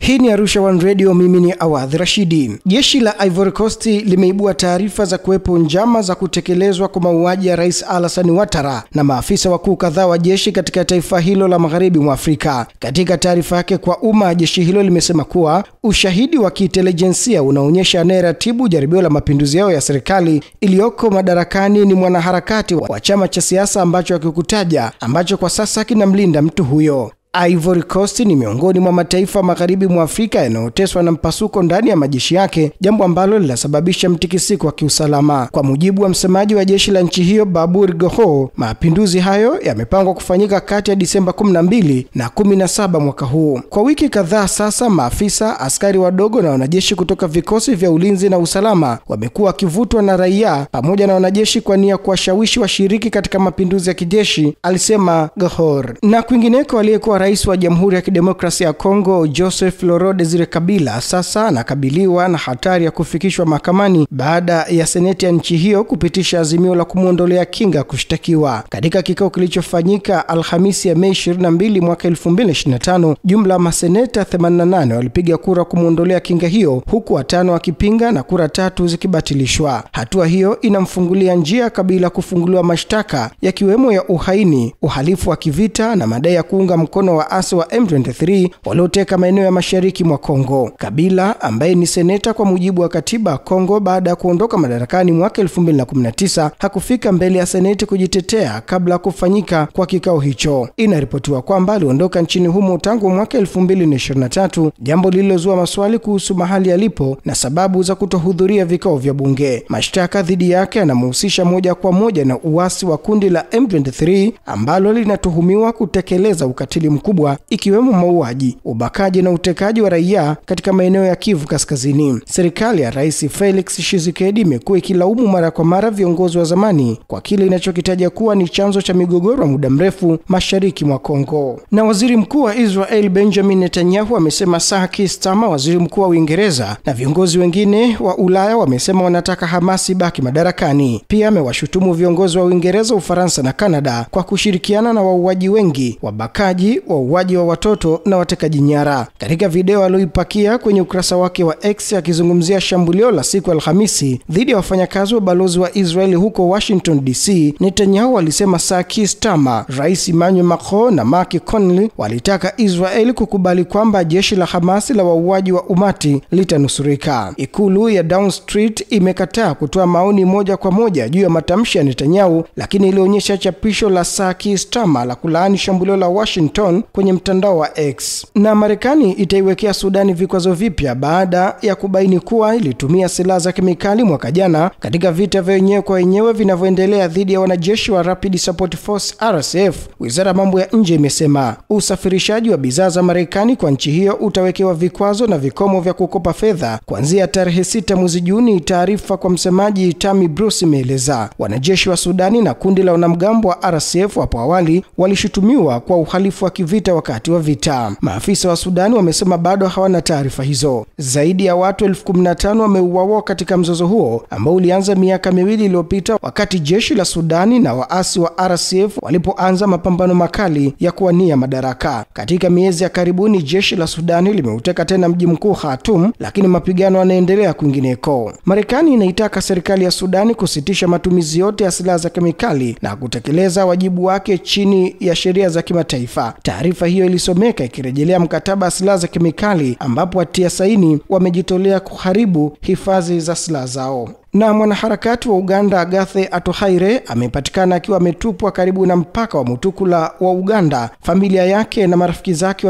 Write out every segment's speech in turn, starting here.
Hii ni Arusha One Radio, mimi ni Awadhi Rashidi. Jeshi la Ivory Coast limeibua taarifa za kuwepo njama za kutekelezwa kwa mauaji ya Rais Alassane Ouattara na maafisa wakuu kadhaa wa jeshi katika taifa hilo la magharibi mwa Afrika. Katika taarifa yake kwa umma, jeshi hilo limesema kuwa ushahidi wa kiintelijensia unaonyesha anayeratibu jaribio la mapinduzi yao ya serikali iliyoko madarakani ni mwanaharakati wa chama cha siasa ambacho hakikutaja, ambacho kwa sasa kinamlinda mtu huyo. Ivory Coast ni miongoni mwa mataifa magharibi mwa Afrika yanayoteswa na mpasuko ndani ya majeshi yake, jambo ambalo linasababisha mtikisiko wa kiusalama. Kwa mujibu wa msemaji wa jeshi la nchi hiyo, Babour Goho, mapinduzi hayo yamepangwa kufanyika kati ya Disemba 12 na 17 mwaka huu. Kwa wiki kadhaa sasa, maafisa, askari wadogo na wanajeshi kutoka vikosi vya ulinzi na usalama wamekuwa wakivutwa na raia pamoja na wanajeshi kwa nia kuwashawishi washiriki katika mapinduzi ya kijeshi, alisema Goho. Na kwingineko, aliyekuwa Rais wa Jamhuri ya Kidemokrasia ya Kongo Joseph Laurent Desire Kabila sasa anakabiliwa na hatari ya kufikishwa mahakamani baada ya seneti ya nchi hiyo kupitisha azimio la kumuondolea kinga kushtakiwa. Katika kikao kilichofanyika Alhamisi ya Mei 22 mwaka 2025, jumla maseneta 88 walipiga kura kumuondolea kinga hiyo, huku 5 wakipinga na kura 3 zikibatilishwa. Hatua hiyo inamfungulia njia Kabila kufunguliwa mashtaka yakiwemo ya uhaini, uhalifu wa kivita na madai ya kuunga mkono waasi wa M23 walioteka maeneo ya mashariki mwa Kongo. Kabila, ambaye ni seneta kwa mujibu wa katiba ya Kongo baada ya kuondoka madarakani mwaka 2019, hakufika mbele ya seneti kujitetea kabla kufanyika kwa kikao hicho. Inaripotiwa kwamba aliondoka nchini humo tangu mwaka 2023, jambo lililozua maswali kuhusu mahali alipo na sababu za kutohudhuria vikao vya bunge. Mashtaka dhidi yake yanamhusisha moja kwa moja na uasi wa kundi la M23 ambalo linatuhumiwa kutekeleza ukatili mkubwa ikiwemo mauaji, ubakaji na utekaji wa raia katika maeneo ya Kivu Kaskazini. Serikali ya Rais Felix Tshisekedi imekuwa ikilaumu mara kwa mara viongozi wa zamani kwa kile inachokitaja kuwa ni chanzo cha migogoro wa muda mrefu mashariki mwa Kongo. Na Waziri Mkuu wa Israel Benjamin Netanyahu amesema Keir Starmer, waziri mkuu wa Uingereza, na viongozi wengine wa Ulaya wamesema wanataka Hamas ibaki madarakani. Pia amewashutumu viongozi wa Uingereza, Ufaransa na Kanada kwa kushirikiana na wauaji wengi, wabakaji, wauaji wa watoto na watekaji nyara. Katika video aliyoipakia kwenye ukurasa wake wa X akizungumzia shambulio la siku ya Alhamisi dhidi ya wafanyakazi wa balozi wa Israeli huko Washington DC, Netanyahu alisema Keir Starmer, Rais Emmanuel Macron na Mark Connelly walitaka Israeli kukubali kwamba jeshi la Hamas la wauaji wa umati litanusurika. Ikulu ya Downing Street imekataa kutoa maoni moja kwa moja juu ya matamshi ya Netanyahu, lakini ilionyesha chapisho la Keir Starmer la kulaani shambulio la Washington kwenye mtandao wa X. Na Marekani itaiwekea Sudani vikwazo vipya baada ya kubaini kuwa ilitumia silaha za kemikali mwaka jana katika vita vya wenyewe kwa wenyewe vinavyoendelea dhidi ya wanajeshi wa Rapid Support Force RSF. Wizara ya mambo ya nje imesema usafirishaji wa bidhaa za Marekani kwa nchi hiyo utawekewa vikwazo na vikomo vya kukopa fedha kuanzia tarehe 6 mwezi Juni. Taarifa kwa msemaji Tammy Bruce imeeleza wanajeshi wa Sudani na kundi la wanamgambo wa RSF hapo awali walishutumiwa kwa uhalifu wa kivita wakati wa vita. Maafisa wa Sudani wamesema bado hawana taarifa hizo. Zaidi ya watu 15,000 wameuawa katika mzozo huo ambao ulianza miaka 2 iliyopita wakati jeshi la Sudani na waasi wa RSF walipoanza mapambano makali ya kuwania madaraka. Katika miezi ya karibuni, jeshi la Sudani limeuteka tena mji mkuu Khartoum, lakini mapigano yanaendelea kwingineko. Marekani inaitaka serikali ya Sudani kusitisha matumizi yote ya silaha za kemikali na kutekeleza wajibu wake chini ya sheria za kimataifa. Taarifa hiyo ilisomeka ikirejelea mkataba wa silaha za kemikali ambapo watia saini wamejitolea kuharibu hifadhi za silaha zao. Na mwanaharakati wa Uganda Agathe Atuhaire amepatikana akiwa ametupwa karibu na mpaka wa Mutukula wa Uganda. Familia yake na marafiki zake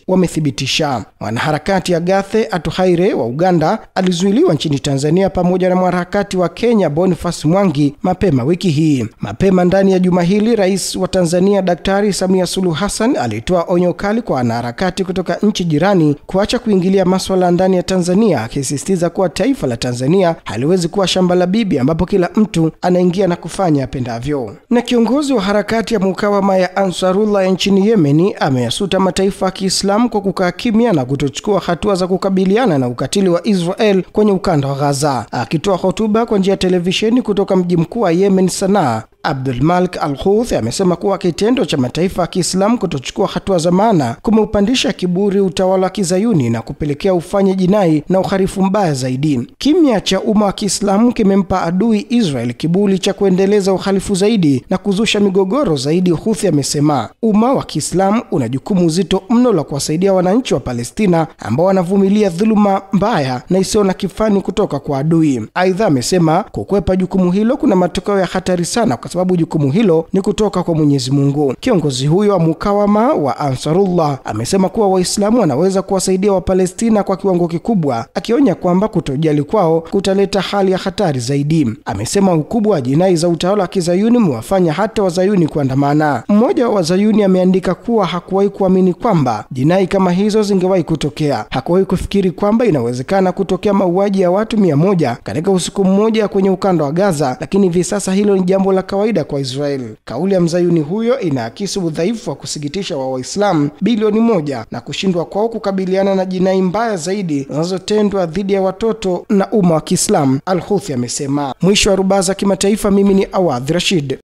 wamethibitisha. Mwanaharakati Agathe Atuhaire wa Uganda alizuiliwa nchini Tanzania pamoja na mwanaharakati wa Kenya Boniface Mwangi mapema wiki hii. Mapema ndani ya juma hili, Rais wa Tanzania Daktari Samia Suluhu Hassan alitoa onyo kali kwa wanaharakati kutoka nchi jirani kuacha kuingilia masuala ndani ya Tanzania, akisisitiza kuwa taifa la Tanzania haliwezi kuwa shamba la bibi ambapo kila mtu anaingia na kufanya apendavyo. Na kiongozi wa harakati ya mukawama ya Ansarullah nchini Yemen ameyasuta mataifa ya Kiislamu kwa kukaa kimya na kutochukua hatua za kukabiliana na ukatili wa Israel kwenye ukanda wa Gaza. Akitoa hotuba kwa njia ya televisheni kutoka mji mkuu wa Yemen, Sanaa, Abdul Malik Al-Houthi amesema kuwa kitendo cha mataifa ya Kiislamu kutochukua hatua za maana kumeupandisha kiburi utawala wa Kizayuni na kupelekea ufanye jinai na uhalifu mbaya zaidi. Kimya cha umma wa Kiislamu kimempa adui Israel kiburi cha kuendeleza uhalifu zaidi na kuzusha migogoro zaidi. Houthi amesema umma wa Kiislamu una jukumu zito mno la kuwasaidia wananchi wa Palestina ambao wanavumilia dhuluma mbaya na isiyo na kifani kutoka kwa adui. Aidha amesema kukwepa jukumu hilo kuna matokeo ya hatari sana, kwa sababu jukumu hilo ni kutoka kwa Mwenyezi Mungu. Kiongozi huyo wa mukawama wa Ansarullah amesema kuwa Waislamu wanaweza kuwasaidia Wapalestina kwa kiwango kikubwa, akionya kwamba kutojali kwao kutaleta hali ya hatari zaidi. Amesema ukubwa wa jinai za utawala wa Kizayuni mwafanya hata Wazayuni kuandamana. Mmoja wa Wazayuni ameandika kuwa hakuwahi kuamini kwamba jinai kama hizo zingewahi kutokea. Hakuwahi kufikiri kwamba inawezekana kutokea mauaji ya watu 100 katika usiku mmoja kwenye ukanda wa Gaza, lakini hivi sasa hilo ni jambo la kawaida kwa Israel. Kauli ya Mzayuni huyo inaakisi udhaifu wa kusikitisha wa Waislamu bilioni 1 na kushindwa kwao kukabiliana na jinai mbaya zaidi zinazotendwa dhidi ya watoto na umma wa Kiislamu, Al-Houthi amesema. Mwisho wa Rubaza Kimataifa, mimi ni Awadh Rashid.